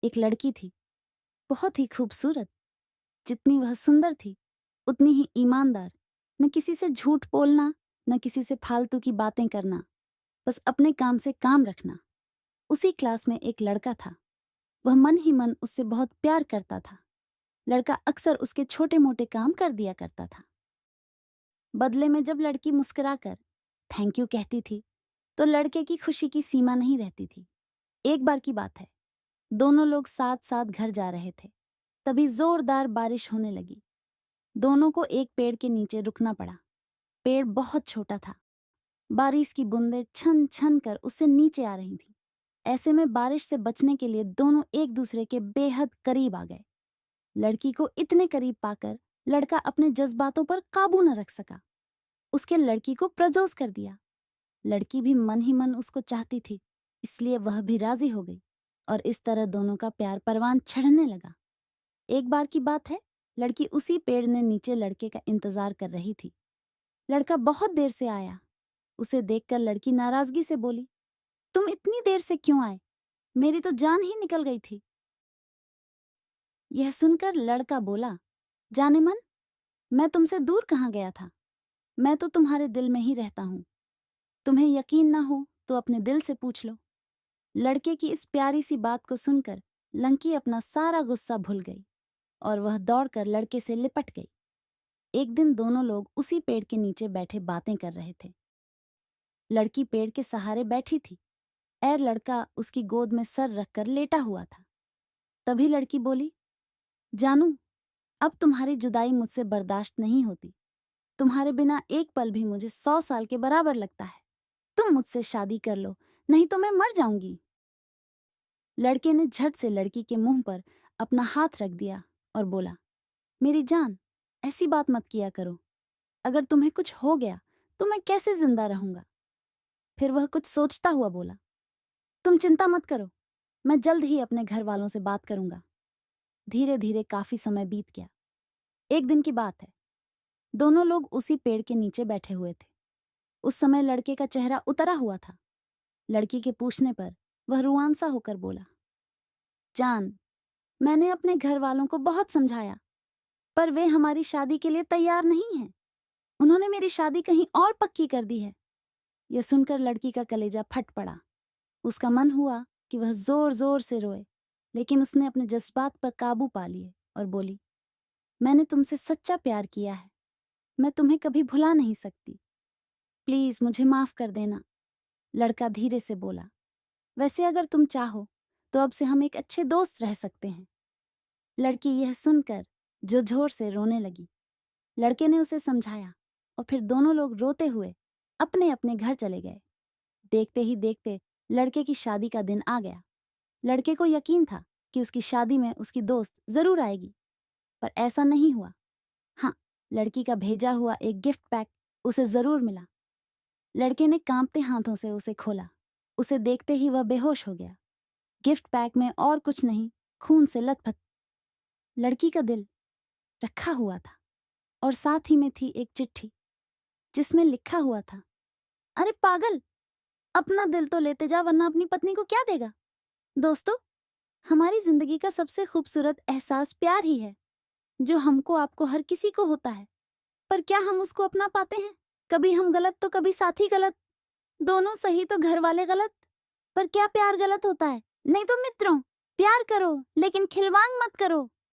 एक लड़की थी, बहुत ही खूबसूरत। जितनी वह सुंदर थी, उतनी ही ईमानदार। न किसी से झूठ बोलना, न किसी से फालतू की बातें करना, बस अपने काम से काम रखना। उसी क्लास में एक लड़का था। वह मन ही मन उससे बहुत प्यार करता था। लड़का अक्सर उसके छोटे मोटे काम कर दिया करता था। बदले में जब लड़की मुस्कुराकर थैंक यू कहती थी, तो लड़के की खुशी की सीमा नहीं रहती थी। एक बार की बात है, दोनों लोग साथ साथ घर जा रहे थे। तभी जोरदार बारिश होने लगी। दोनों को एक पेड़ के नीचे रुकना पड़ा। पेड़ बहुत छोटा था। बारिश की बूंदें छन छन कर उससे नीचे आ रही थीं। ऐसे में बारिश से बचने के लिए दोनों एक दूसरे के बेहद करीब आ गए। लड़की को इतने करीब पाकर लड़का अपने जज्बातों पर काबू न रख सका। उसके लड़की को प्रपोज कर दिया। लड़की भी मन ही मन उसको चाहती थी, इसलिए वह भी राजी हो गई और इस तरह दोनों का प्यार परवान चढ़ने लगा। एक बार की बात है, लड़की उसी पेड़ ने नीचे लड़के का इंतजार कर रही थी। लड़का बहुत देर से आया। उसे देखकर लड़की नाराजगी से बोली, तुम इतनी देर से क्यों आए? मेरी तो जान ही निकल गई थी। यह सुनकर लड़का बोला, जाने मन, मैं तुमसे दूर कहाँ गया था। मैं तो तुम्हारे दिल में ही रहता हूँ। तुम्हें यकीन ना हो तो अपने दिल से पूछ लो। लड़के की इस प्यारी सी बात को सुनकर लंकी अपना सारा गुस्सा भूल गई और वह दौड़कर लड़के से लिपट गई। एक दिन दोनों लोग उसी पेड़ के नीचे बैठे बातें कर रहे थे। लड़की पेड़ के सहारे बैठी थी और लड़का उसकी गोद में सर रखकर लेटा हुआ था। तभी लड़की बोली, जानू, अब तुम्हारी जुदाई मुझसे बर्दाश्त नहीं होती। तुम्हारे बिना एक पल भी मुझे 100 साल के बराबर लगता है। तुम मुझसे शादी कर लो, नहीं तो मैं मर जाऊंगी। लड़के ने झट से लड़की के मुंह पर अपना हाथ रख दिया और बोला, मेरी जान, ऐसी बात मत किया करो। अगर तुम्हें कुछ हो गया तो मैं कैसे जिंदा रहूंगा? फिर वह कुछ सोचता हुआ बोला, तुम चिंता मत करो, मैं जल्द ही अपने घर वालों से बात करूंगा। धीरे धीरे काफी समय बीत गया। एक दिन की बात है, दोनों लोग उसी पेड़ के नीचे बैठे हुए थे। उस समय लड़के का चेहरा उतरा हुआ था। लड़की के पूछने पर वह रुआंसा होकर बोला, जान, मैंने अपने घर वालों को बहुत समझाया, पर वे हमारी शादी के लिए तैयार नहीं हैं। उन्होंने मेरी शादी कहीं और पक्की कर दी है। यह सुनकर लड़की का कलेजा फट पड़ा। उसका मन हुआ कि वह जोर जोर से रोए, लेकिन उसने अपने जज्बात पर काबू पा लिए और बोली, मैंने तुमसे सच्चा प्यार किया है। मैं तुम्हें कभी भुला नहीं सकती। प्लीज मुझे माफ कर देना। लड़का धीरे से बोला, वैसे अगर तुम चाहो तो अब से हम एक अच्छे दोस्त रह सकते हैं। लड़की यह सुनकर जोर से रोने लगी। लड़के ने उसे समझाया और फिर दोनों लोग रोते हुए अपने अपने घर चले गए। देखते ही देखते लड़के की शादी का दिन आ गया। लड़के को यकीन था कि उसकी शादी में उसकी दोस्त जरूर आएगी, पर ऐसा नहीं हुआ। हाँ, लड़की का भेजा हुआ एक गिफ्ट पैक उसे जरूर मिला। लड़के ने कांपते हाथों से उसे खोला। उसे देखते ही वह बेहोश हो गया। गिफ्ट पैक में और कुछ नहीं, खून से लथपथ लड़की का दिल रखा हुआ था और साथ ही में थी एक चिट्ठी जिसमें लिखा हुआ था, अरे पागल, अपना दिल तो लेते जा, वरना अपनी पत्नी को क्या देगा। दोस्तों, हमारी जिंदगी का सबसे खूबसूरत एहसास प्यार ही है, जो हमको आपको हर किसी को होता है। पर क्या हम उसको अपना पाते हैं? कभी हम गलत तो कभी साथी गलत, दोनों सही तो घर वाले गलत। पर क्या प्यार गलत होता है? नहीं तो मित्रों, प्यार करो लेकिन खिलवाड़ मत करो।